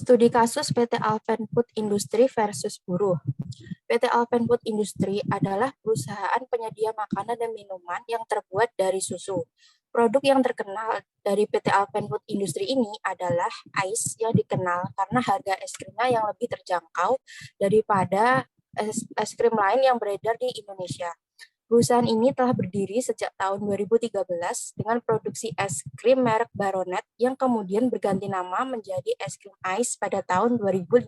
Studi kasus PT Alpen Food Industry versus buruh. PT Alpen Food Industry adalah perusahaan penyedia makanan dan minuman yang terbuat dari susu. Produk yang terkenal dari PT Alpen Food Industry ini adalah ice yang dikenal karena harga es krimnya yang lebih terjangkau daripada es krim lain yang beredar di Indonesia. Perusahaan ini telah berdiri sejak tahun 2013 dengan produksi es krim merek Baronet yang kemudian berganti nama menjadi es krim Ice pada tahun 2015.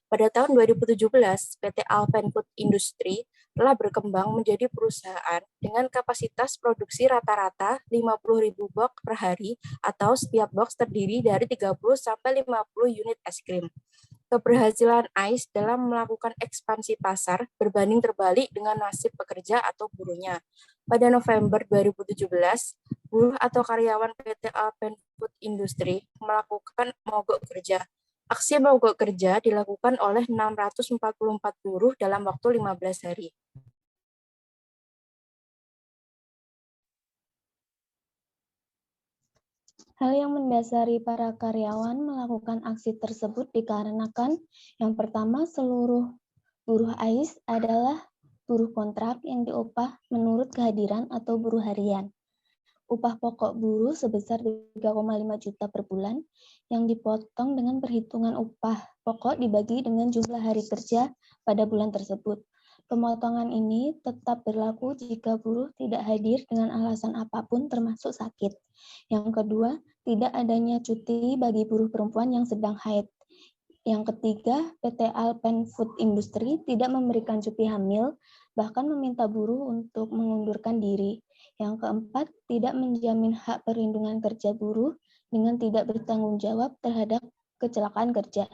Pada tahun 2017, PT Alpen Food Industry telah berkembang menjadi perusahaan dengan kapasitas produksi rata-rata 50.000 box per hari atau setiap box terdiri dari 30-50 unit es krim. Keberhasilan ICE dalam melakukan ekspansi pasar berbanding terbalik dengan nasib pekerja atau buruhnya. Pada November 2017, buruh atau karyawan PT Alpen Food Industry melakukan mogok kerja. Aksi mogok kerja dilakukan oleh 644 buruh dalam waktu 15 hari. Hal yang mendasari para karyawan melakukan aksi tersebut dikarenakan yang pertama, seluruh buruh AIS adalah buruh kontrak yang diupah menurut kehadiran atau buruh harian. Upah pokok buruh sebesar 3,5 juta per bulan yang dipotong dengan perhitungan upah pokok dibagi dengan jumlah hari kerja pada bulan tersebut. Pemotongan ini tetap berlaku jika buruh tidak hadir dengan alasan apapun termasuk sakit. Yang kedua, tidak adanya cuti bagi buruh perempuan yang sedang haid. Yang ketiga, PT Alpen Food Industry tidak memberikan cuti hamil, bahkan meminta buruh untuk mengundurkan diri. Yang keempat, tidak menjamin hak perlindungan kerja buruh dengan tidak bertanggung jawab terhadap kecelakaan kerja.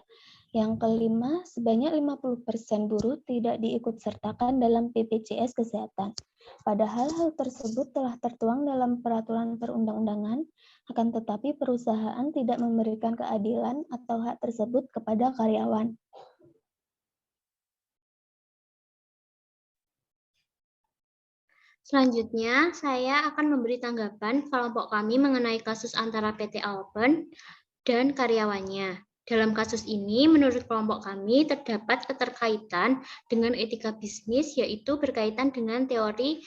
Yang kelima, sebanyak 50% buruh tidak diikutsertakan dalam BPJS Kesehatan. Padahal hal tersebut telah tertuang dalam peraturan perundang-undangan, akan tetapi perusahaan tidak memberikan keadilan atau hak tersebut kepada karyawan. Selanjutnya, saya akan memberi tanggapan kelompok kami mengenai kasus antara PT Alpen dan karyawannya. Dalam kasus ini, menurut kelompok kami, terdapat keterkaitan dengan etika bisnis, yaitu berkaitan dengan teori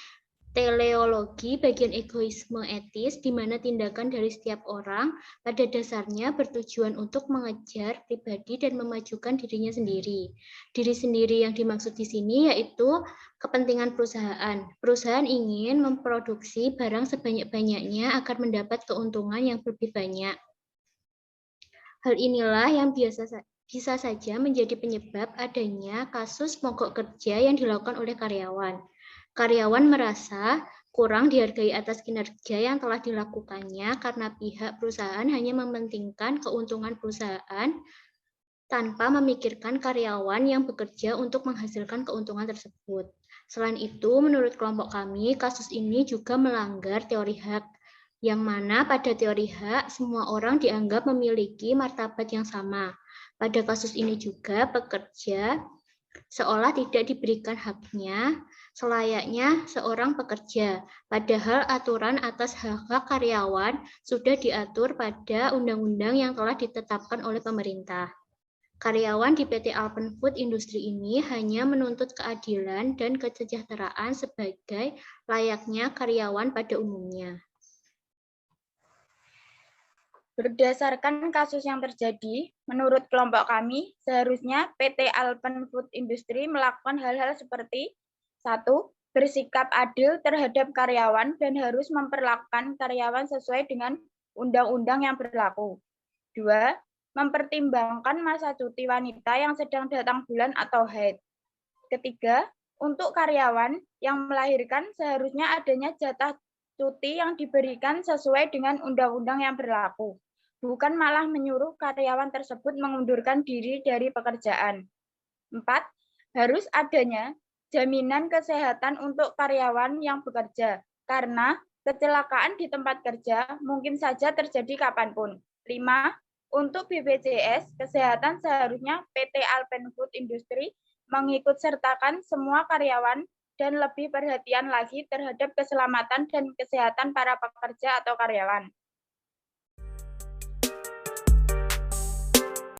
teleologi bagian egoisme etis, di mana tindakan dari setiap orang pada dasarnya bertujuan untuk mengejar pribadi dan memajukan dirinya sendiri. Diri sendiri yang dimaksud di sini yaitu kepentingan perusahaan. Perusahaan ingin memproduksi barang sebanyak-banyaknya agar mendapat keuntungan yang lebih banyak. Hal inilah yang bisa saja menjadi penyebab adanya kasus mogok kerja yang dilakukan oleh karyawan. Karyawan merasa kurang dihargai atas kinerja yang telah dilakukannya karena pihak perusahaan hanya mementingkan keuntungan perusahaan tanpa memikirkan karyawan yang bekerja untuk menghasilkan keuntungan tersebut. Selain itu, menurut kelompok kami, kasus ini juga melanggar teori hak, yang mana pada teori hak, semua orang dianggap memiliki martabat yang sama. Pada kasus ini juga, pekerja seolah tidak diberikan haknya selayaknya seorang pekerja, padahal aturan atas hak-hak karyawan sudah diatur pada undang-undang yang telah ditetapkan oleh pemerintah. Karyawan di PT Alpen Food Industry ini hanya menuntut keadilan dan kesejahteraan sebagai layaknya karyawan pada umumnya. Berdasarkan kasus yang terjadi, menurut kelompok kami, seharusnya PT Alpen Food Industry melakukan hal-hal seperti 1. Bersikap adil terhadap karyawan dan harus memperlakukan karyawan sesuai dengan undang-undang yang berlaku. 2. Mempertimbangkan masa cuti wanita yang sedang datang bulan atau haid. Ketiga, untuk karyawan yang melahirkan seharusnya adanya jatah cuti yang diberikan sesuai dengan undang-undang yang berlaku, bukan malah menyuruh karyawan tersebut mengundurkan diri dari pekerjaan. 4. Harus adanya jaminan kesehatan untuk karyawan yang bekerja, karena kecelakaan di tempat kerja mungkin saja terjadi kapanpun. 5. Untuk BPJS Kesehatan seharusnya PT Alpen Food Industry mengikutsertakan semua karyawan dan lebih perhatian lagi terhadap keselamatan dan kesehatan para pekerja atau karyawan.